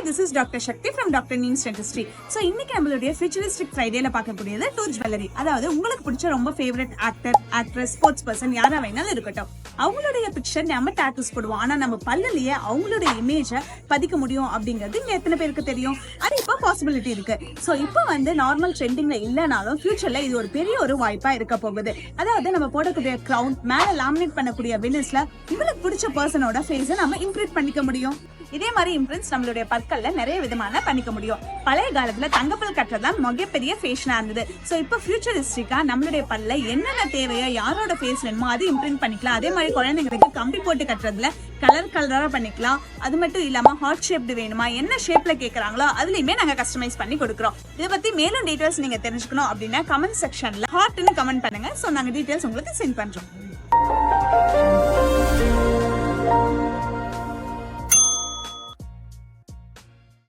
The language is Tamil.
Hi, this is Dr. Shakti from Dr. Neem's Dentistry. So, இன்னைக்கு நம்மளுடைய futuristic Fridayல பார்க்கக்கூடியது டூ ஜுவல்லரி. அதாவது உங்களுக்கு பிடிச்ச ரொம்ப favourite actor, actress, sports person யாரா வேணாலும் இருக்கட்டும். அவங்களுடைய பிக்சர் நம்ம டாட்டூஸ் போடுவோம். ஆனா நம்ம பல்லுலயே அவங்களுடைய இமேஜை பதிக்க முடியும் அப்படிங்கிறது இங்க எத்தனை பேருக்கு தெரியும்? அது இப்போ பாசிபிலிட்டி இருக்கு. ஸோ இப்போ நார்மல் ட்ரெண்டிங்ல இல்லைனாலும் ஃபியூச்சர்ல இது ஒரு பெரிய ஒரு வாய்ப்பா இருக்க போகுது. அதாவது நம்ம போடக்கூடிய கிரவுன் மேல லாமினேட் பண்ணக்கூடிய வினஸ்ல உங்களுக்கு பிடிச்ச பர்சனோட ஃபேஸை நம்ம இம்ப்ரிண்ட் பண்ணிக்க முடியும். இதே மாதிரி இம்ப்ரிண்ட்ஸ் நம்மளுடைய பற்கள்ல நிறைய விதமான பண்ணிக்க முடியும். பழைய காலத்துல தங்கப்பல் கட்டுறதுதான் மிகப்பெரிய ஃபேஷனா இருந்தது. ஸோ இப்போ ஃபியூச்சரிஸ்டிக்கா நம்மளுடைய பல்ல என்னென்ன தேவையோ யாரோட ஃபேஸ் வேணுமோ அது இம்ப்ரிண்ட் பண்ணிக்கலாம். அதே மாதிரி குழந்தைங்களுக்கு கம்பி போட்டு கட்டுறதுல கலரா பண்ணிக்கலாம். அது மட்டும் இல்லாம ஹார்ட் ஷேப்டு வேணுமா, என்ன ஷேப்ல கேட்கறாங்களோ அதுலயுமே நாங்க கஸ்டமைஸ் பண்ணி கொடுக்குறோம். இதை பத்தி மேலும் டீடைல்ஸ் நீங்க தெரிஞ்சுக்கணும் அப்படின்னா கமெண்ட் செக்ஷன்ல ஹார்ட்னு கமெண்ட் பண்ணுங்க. ஸோ நாங்க டீடைல்ஸ் உங்களுக்கு சென்ட் பண்றோம்.